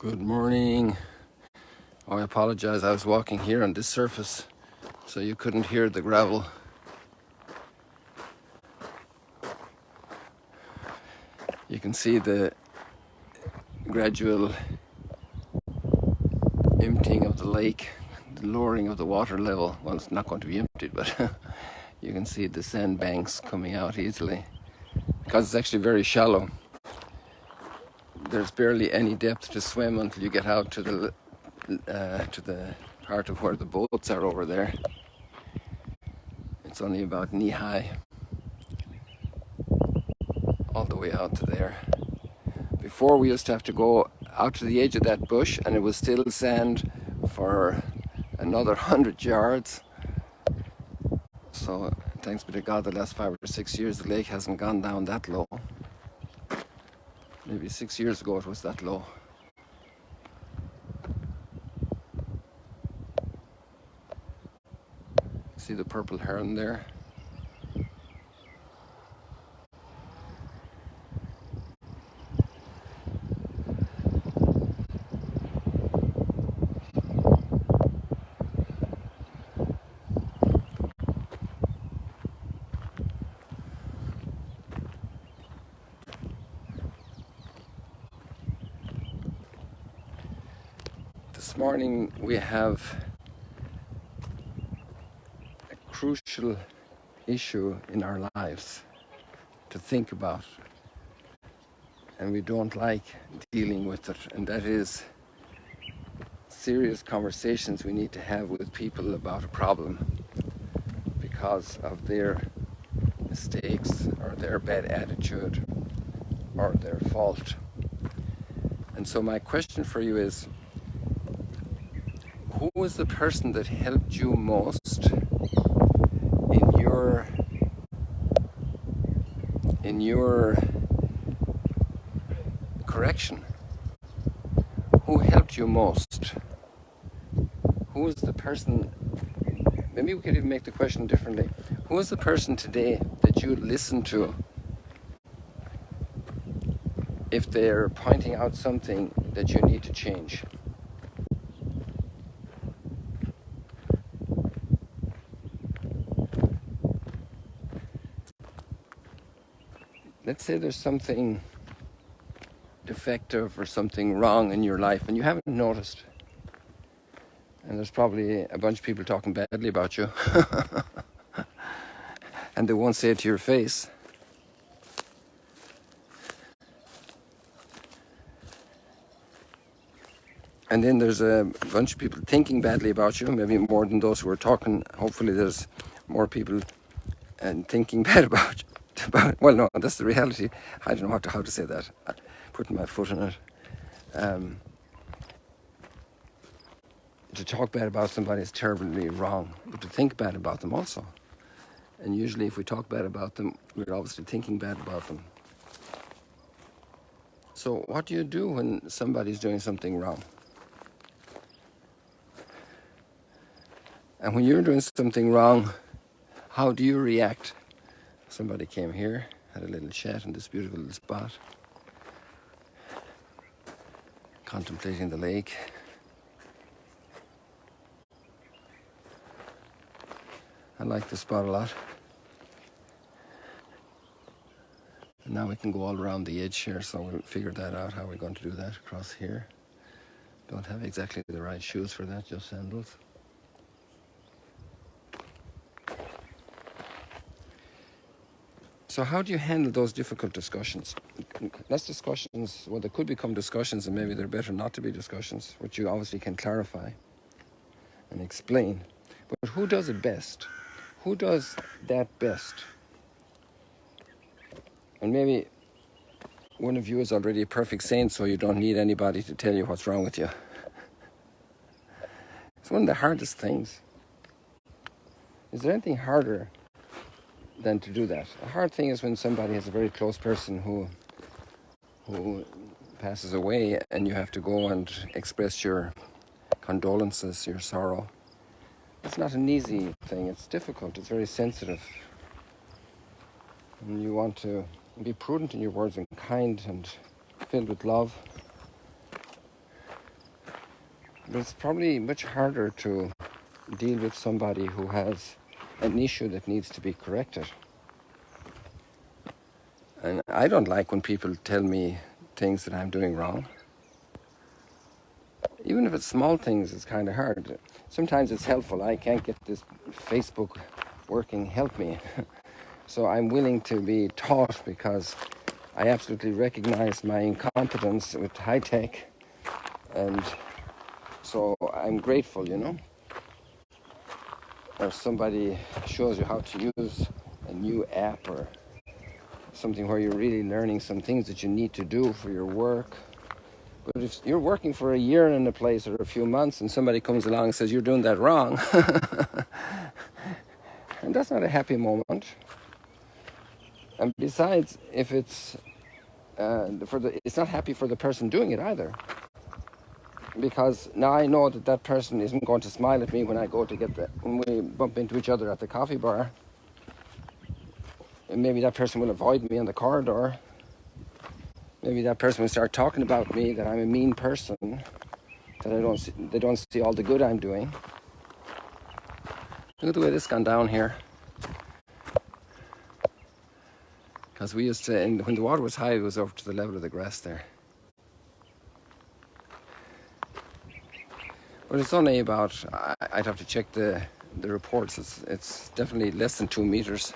Good morning. Oh, I apologize. I was walking here on this surface, so you couldn't hear the gravel. You can see the gradual emptying of the lake, the lowering of the water level. Well, it's not going to be emptied, but you can see the sandbanks coming out easily because it's actually very shallow. There's barely any depth to swim until you get out to the part of where the boats are over there. It's only about knee high all the way out to there. Before, we used to have to go out to the edge of that bush and it was still sand for another 100 yards. So thanks be to God, the last 5 or 6 years the lake hasn't gone down that low. Maybe 6 years ago it was that low. See the purple heron there? This morning we have a crucial issue in our lives to think about, and we don't like dealing with it, and that is serious conversations we need to have with people about a problem because of their mistakes or their bad attitude or their fault. And so my question for you is, who was the person that helped you most in your correction? Who helped you most? Who is the person? Maybe we could even make the question differently. Who is the person today that you listen to if they're pointing out something that you need to change? Let's say there's something defective or something wrong in your life and you haven't noticed. And there's probably a bunch of people talking badly about you. And they won't say it to your face. And then there's a bunch of people thinking badly about you, maybe more than those who are talking. Hopefully there's more people and thinking bad about you. Well, no, that's the reality. I don't know how to say that. I'm putting my foot in it. To talk bad about somebody is terribly wrong, but to think bad about them also. And usually if we talk bad about them, we're obviously thinking bad about them. So what do you do when somebody's doing something wrong? And when you're doing something wrong, how do you react? Somebody came here, had a little chat in this beautiful little spot, contemplating the lake. I like this spot a lot. And now we can go all around the edge here, so we'll figure that out, how we're going to do that across here. Don't have exactly the right shoes for that, just sandals. So how do you handle those difficult discussions? That's discussions, well, they could become discussions and maybe they're better not to be discussions, which you obviously can clarify and explain. But who does it best? Who does that best? And maybe one of you is already a perfect saint, so you don't need anybody to tell you what's wrong with you. It's one of the hardest things. Is there anything harder than to do that? A hard thing is when somebody has a very close person who passes away and you have to go and express your condolences, your sorrow. It's not an easy thing. It's difficult. It's very sensitive. And you want to be prudent in your words and kind and filled with love. But it's probably much harder to deal with somebody who has an issue that needs to be corrected. And I don't like when people tell me things that I'm doing wrong. Even if it's small things, it's kind of hard. Sometimes it's helpful. I can't get this Facebook working, help me. So I'm willing to be taught because I absolutely recognize my incompetence with high tech. And so I'm grateful, you know. Or somebody shows you how to use a new app or something where you're really learning some things that you need to do for your work. But if you're working for a year in a place or a few months and somebody comes along and says you're doing that wrong, and that's not a happy moment. And besides, if it's it's not happy for the person doing it either, because now I know that that person isn't going to smile at me when I go to when we bump into each other at the coffee bar. And maybe that person will avoid me in the corridor. Maybe that person will start talking about me, that I'm a mean person, that they don't see all the good I'm doing. Look at the way this gone down here. Because we used to, when the water was high, it was over to the level of the grass there. But it's only about, I'd have to check the reports, it's definitely less than 2 meters.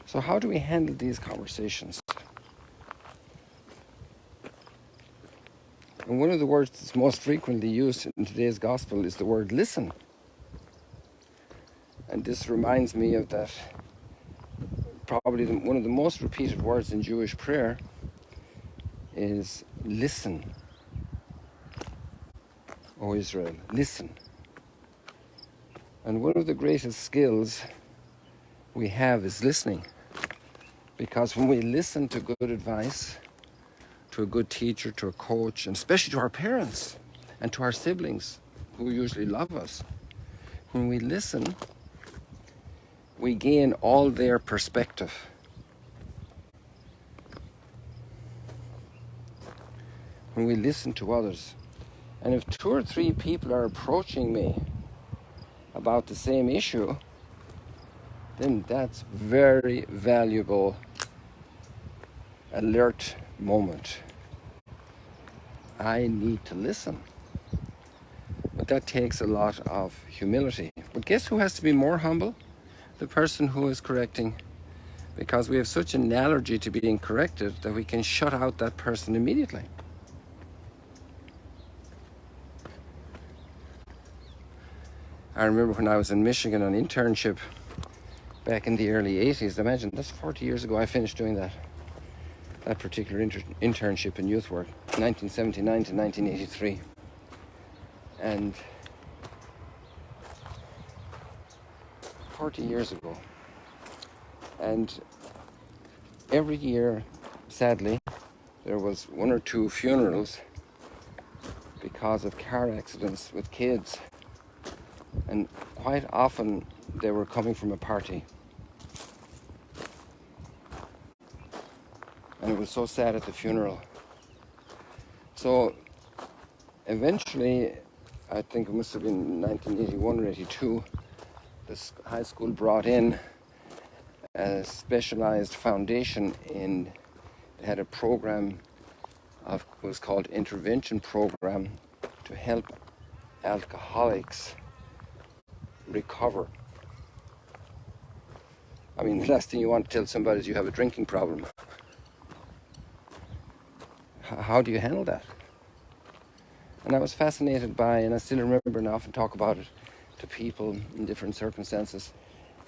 So how do we handle these conversations? And one of the words that's most frequently used in today's gospel is the word listen. And this reminds me of that, probably one of the most repeated words in Jewish prayer is listen, O Israel, listen. And one of the greatest skills we have is listening. Because when we listen to good advice, to a good teacher, to a coach, and especially to our parents and to our siblings who usually love us, when we listen, we gain all their perspective. When we listen to others, and if 2 or 3 people are approaching me about the same issue, then that's very valuable alert moment. I need to listen. But that takes a lot of humility. But guess who has to be more humble? The person who is correcting. Because we have such an allergy to being corrected that we can shut out that person immediately. I remember when I was in Michigan on internship back in the early 80s. Imagine, that's 40 years ago I finished doing that particular internship in youth work, 1979 to 1983. And 40 years ago. And every year, sadly, there was 1 or 2 funerals because of car accidents with kids. And quite often they were coming from a party. And it was so sad at the funeral. So eventually, I think it must have been 1981 or 82, this high school brought in a specialized foundation they had a program of what was called intervention program to help alcoholics recover. I mean, the last thing you want to tell somebody is you have a drinking problem. How do you handle that? And I was fascinated by, and I still remember and often talk about it to people in different circumstances,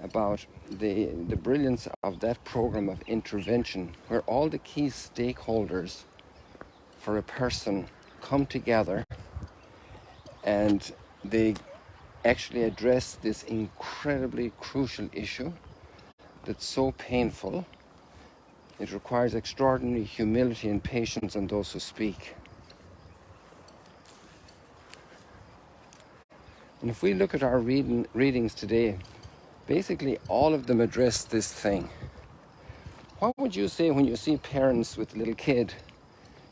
about the brilliance of that program of intervention, where all the key stakeholders for a person come together and they actually address this incredibly crucial issue that's so painful. It requires extraordinary humility and patience on those who speak. And if we look at our readings today, basically all of them address this thing. What would you say when you see parents with a little kid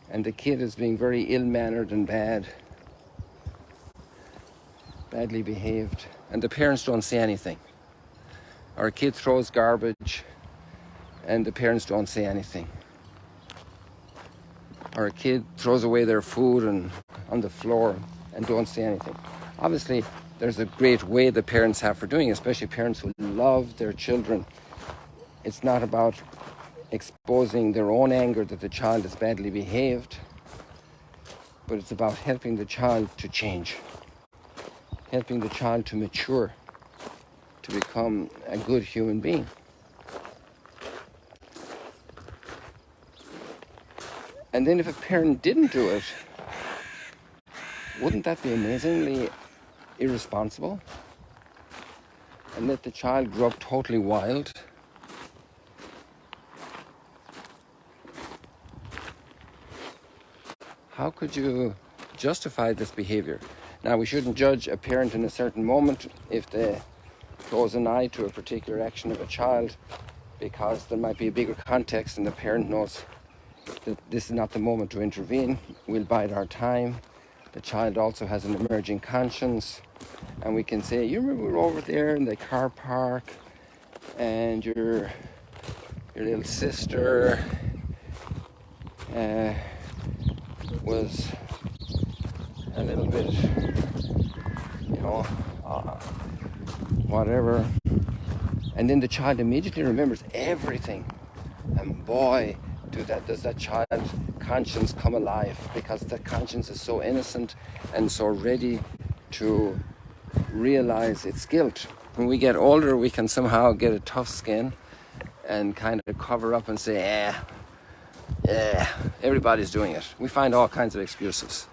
and the kid is being very ill-mannered and badly behaved, and the parents don't say anything? Or a kid throws garbage and the parents don't say anything. Or a kid throws away their food and on the floor and don't say anything. Obviously, there's a great way the parents have for doing it, especially parents who love their children. It's not about exposing their own anger that the child is badly behaved, but it's about helping the child to change, helping the child to mature, to become a good human being. And then if a parent didn't do it, wouldn't that be amazingly irresponsible? And let the child grow up totally wild? How could you justify this behavior? Now, we shouldn't judge a parent in a certain moment if they close an eye to a particular action of a child, because there might be a bigger context and the parent knows that this is not the moment to intervene. We'll bide our time. The child also has an emerging conscience, and we can say, you remember we were over there in the car park and your little sister was a little bit, whatever. And then the child immediately remembers everything. And boy, does that child's conscience come alive, because the conscience is so innocent and so ready to realize its guilt. When we get older, we can somehow get a tough skin and kind of cover up and say, everybody's doing it. We find all kinds of excuses.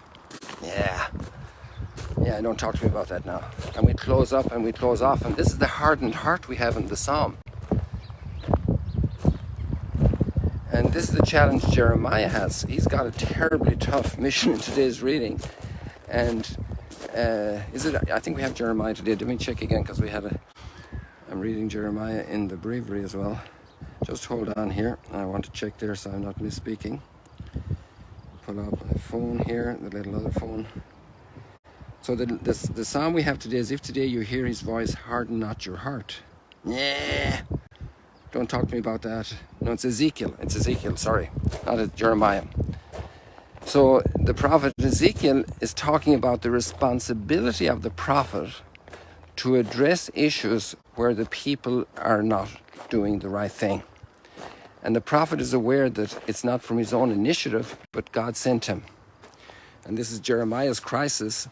Don't talk to me about that now. And we close up and we close off. And this is the hardened heart we have in the psalm. And this is the challenge Jeremiah has. He's got a terribly tough mission in today's reading. And I think we have Jeremiah today. Let me check again, because I'm reading Jeremiah in the breviary as well. Just hold on here. I want to check there so I'm not misspeaking. Pull up my phone here, the little other phone. So the psalm we have today is, if today you hear his voice, harden not your heart. Don't talk to me about that. No, it's Ezekiel, sorry, not Jeremiah. So the prophet Ezekiel is talking about the responsibility of the prophet to address issues where the people are not doing the right thing. And the prophet is aware that it's not from his own initiative, but God sent him. And this is Jeremiah's crisis,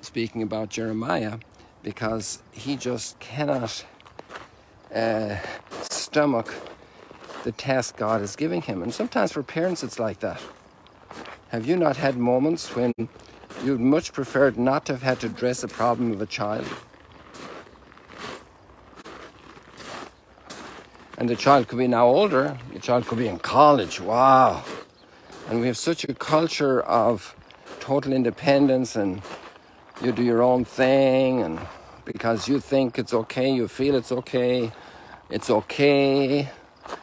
speaking about Jeremiah, because he just cannot stomach the task God is giving him. And sometimes for parents it's like that. Have you not had moments when you'd much preferred not to have had to address a problem of a child? And the child could be now older, the child could be in college, wow. And we have such a culture of total independence, and you do your own thing, and because you think it's okay, you feel it's okay,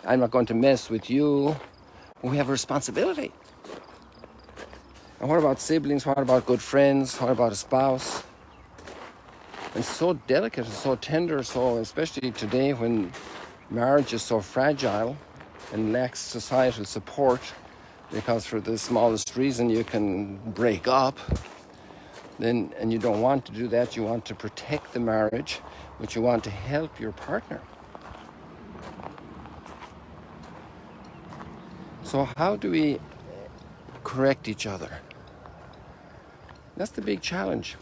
I'm not going to mess with you. We have a responsibility. And what about siblings? What about good friends? What about a spouse? It's so delicate and so tender, so especially today when marriage is so fragile and lacks societal support, because for the smallest reason you can break up, and you don't want to do that. You want to protect the marriage, but you want to help your partner. So how do we correct each other? That's the big challenge.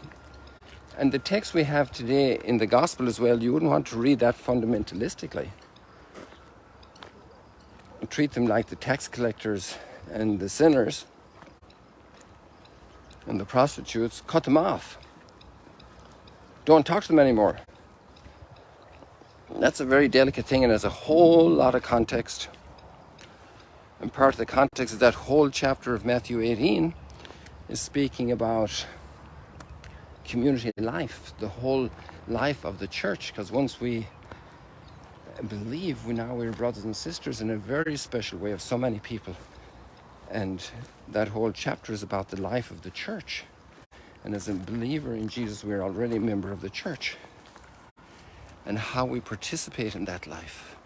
And the text we have today in the gospel as well, you wouldn't want to read that fundamentalistically. Treat them like the tax collectors and the sinners and the prostitutes. Cut them off. Don't talk to them anymore. That's a very delicate thing, and there's a whole lot of context. And part of the context of that whole chapter of Matthew 18 is speaking about community life, the whole life of the church. Because once we believe we're brothers and sisters in a very special way of so many people. And that whole chapter is about the life of the church. And as a believer in Jesus, we're already a member of the church. And how we participate in that life.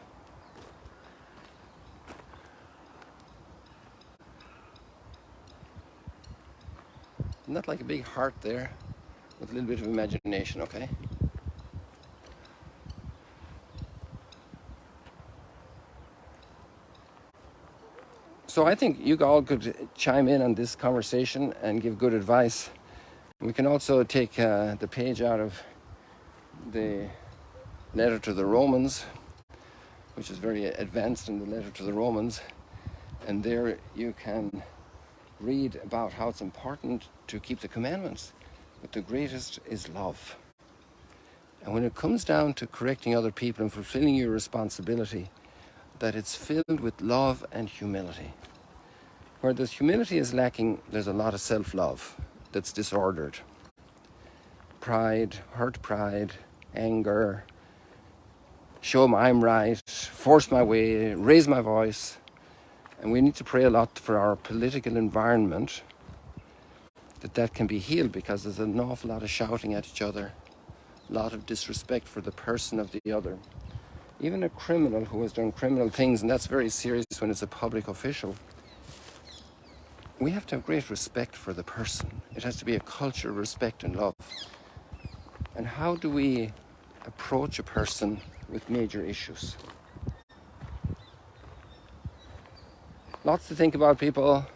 Isn't that like a big heart there? With a little bit of imagination, okay? So I think you all could chime in on this conversation and give good advice. We can also take the page out of the letter to the Romans, which is very advanced in the letter to the Romans. And there you can read about how it's important to keep the commandments. But the greatest is love. And when it comes down to correcting other people and fulfilling your responsibility, that it's filled with love and humility. Where this humility is lacking, there's a lot of self-love that's disordered. Pride, hurt pride, anger, show them I'm right, force my way, raise my voice. And we need to pray a lot for our political environment, that can be healed, because there's an awful lot of shouting at each other, a lot of disrespect for the person of the other. Even a criminal who has done criminal things, and that's very serious when it's a public official, we have to have great respect for the person. It has to be a culture of respect and love. And how do we approach a person with major issues? Lots to think about, people.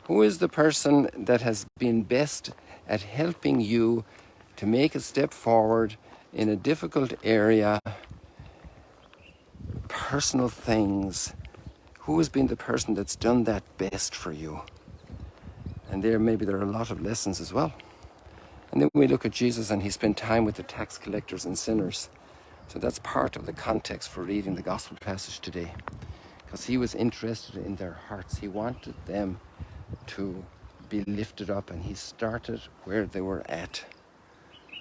Who is the person that has been best at helping you to make a step forward in a difficult area, personal things? Who has been the person that's done that best for you? And maybe there are a lot of lessons as well. And then we look at Jesus, and he spent time with the tax collectors and sinners. So that's part of the context for reading the gospel passage today. Because he was interested in their hearts. He wanted them to be lifted up, and he started where they were at.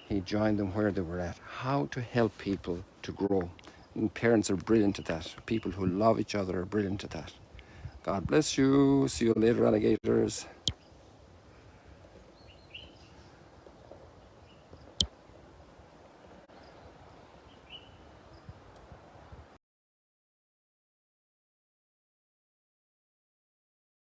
He joined them where they were at. How to help people to grow. And parents are brilliant at that. People who love each other are brilliant at that. God bless you. See you later, alligators.